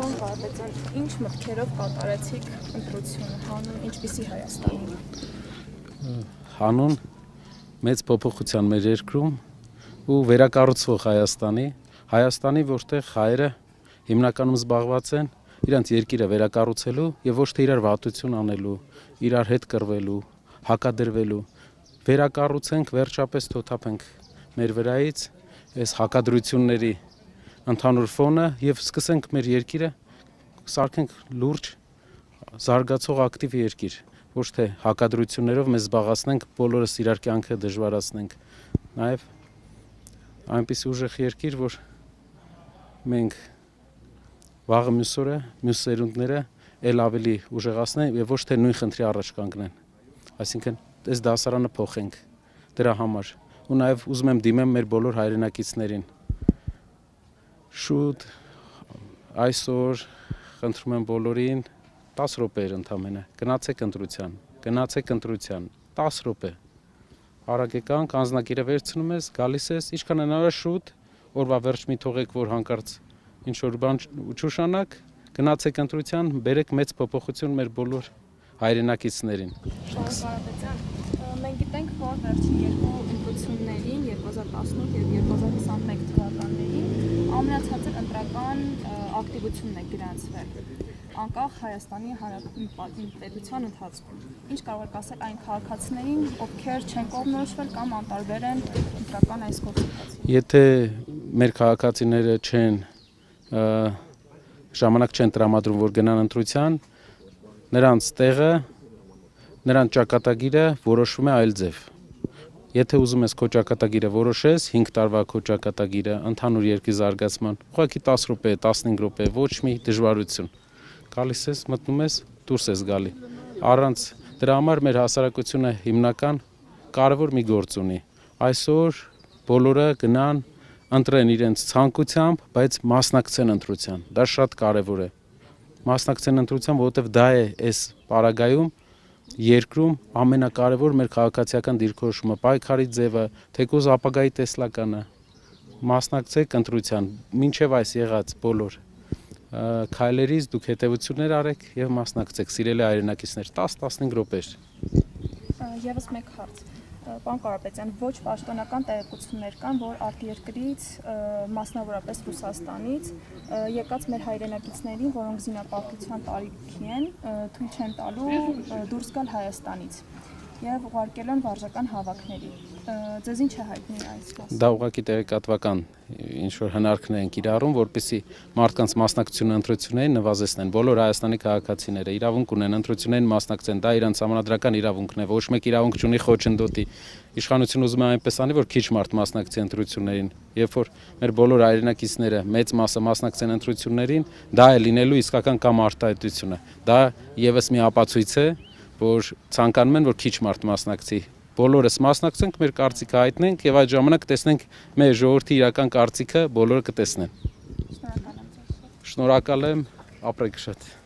Պարոն Կարապետյան, ինչ մտքերով կատարեցիք ընտրությունը, հանուն ինչպիսի Հայաստանի։ Հանուն մեծ փոփոխության մեր երկրում ու վերակառուցվող Հայաստանի, որտեղ հայերը հիմնականում զբաղված են իրենց երկիրը վերակառուցելու եւ ոչ թե իրար վատություն անելու, իրար հետ կռվելու, հակադրվելու, վերակառուցենք, վերջապես թոթափենք մեր վրայից այս հակադրությունների ընդհանուր ֆոնը եւ սկսենք մեր երկիրը սարքենք լուրջ զարգացող ակտիվ երկիր, ոչ թե հակադրություններով մեզ զբաղացնենք, բոլորս իրար կյանքը դժվարացնենք, նաեւ այնպիսի ուժեղ երկիր, որ մենք վաղը մյուս օրը, մյուս սերունդները ել ավելի ուժեղացնեն եւ ոչ թե նույն խնդրի առաջ կանգնեն, այսինքն այս դասարանը փոխենք դրա համար ու նաեւ ուզում եմ դիմեմ մեր բոլոր հայրենակիցներին շուտ այսօր խնդրում եմ բոլորին 10 րոպեեր ընդամենը գնացեք ընտրության 10 րոպե արագ եկանք անձնակիրը վերցնում ես գալիս ես ինչքան հնարավոր շուտ օրվա վերջ մի թողեք որ հանկարծ ինչ որ բան չուշանակ գնացեք ընտրության բերեք մեծ փոփոխություն մեր բոլոր հայրենակիցներին Պարոն Կարապետյան, մենք գիտենք, որ վերջին երկու ընտրություններին 2018 եւ 2021 թվականներին ամենացածր ընտրական ակտիվությունն է գրանցվել անկախ Հայաստանի Հանրապետության ընթացքում։ Ինչ կարող եք ասել այն քաղաքացիներին, ովքեր չեն կողմնորոշվել կամ անտարբեր են ընտրական այս գործընթացին։ Եթե մեր քաղաքացիները ժամանակ չեն տրամադրում, որ գնան ընտրության, նրանց տեղը, նրանց ճակատագիրը որոշվում է այլ ձև։ Եթե ուզում ես քո ճակատագիրը որոշես, 5 տարվա քո ճակատագիրը ընդհանուր երկրի զարգացման, ուղղակի 10 րոպե, 15 րոպե, ոչ մի դժվարություն։ Գալիս ես, մտնում ես, դուրս ես գալի։ Առանց դրա համար մեր հասարակությունը հիմնական կարևոր մի գործ ունի։ Այսօր բոլորը գնան ընտրեն իրենց ցանկությամբ, բայց մասնակցեն ընտրության։ Դա շատ կարևոր է։ Մասնակցեն ընտրության, որովհետև դա է այս պարագայում երկրում ամենակարևոր մեր քաղաքացիական դիրքորոշումը, պայքարի ձևը, թեկուզ ապագայի տեսլականը։ Մասնակցեք ընտրության, մինչև այս եղած բոլոր քայլերից դուք հետևություններ արեք եւ մասնակցեք, սիրելի հայրենակիցներ, 10-15 րոպե։ Եվս մեկ հարց։ Պարոն Կարապետյան, ոչ պաշտոնական տեղեկություններ կան, որ արտերկրից, մասնավորապես Ռուսաստանից, եկած մեր հայրենակիցներին, որոնք զինապարտության տարիքի են, թույլ չեն տալու դուրս գալ Հայաստանից եւ ուղարկել են վարժական հավաքների։ Ձեզ ինչ է հայտնի այս մասը։ Դա ուղղակի տեղեկատվական ինչ որ հնարքներ են կիրառում, որպեսզի մարդկանց մասնակցությունը ընտրություններին նվազեցնեն։ Բոլոր Հայաստանի քաղաքացիները իրավունք ունեն ընտրություններին մասնակցեն, դա իրենց համանդրական իրավունքն է, ոչ մեկ իրավունք չունի խոչընդոտի։ Իշխանությունը ուզում է այնպես անի, որ քիչ մարդ մասնակցի ընտրություններին։ Երբ որ մեր բոլոր հայրենակիցները մեծ մասը մասնակցեն ընտրություններին, դա է լինելու իսկական կամ արտահայտությունը։ Դա եւս մի ապացույց է, որ ցանկանում են, որ քիչ մարդ մասնակցի։ Բոլորս մասնակցենք, մեր կարծիքը հայտնենք եւ այդ ժամանակ տեսնենք մեր ժողովրդի իրական կարծիքը բոլորը կտեսնեն։ Շնորհակալ եմ։ Շնորհակալ եմ, ապրեք շատ։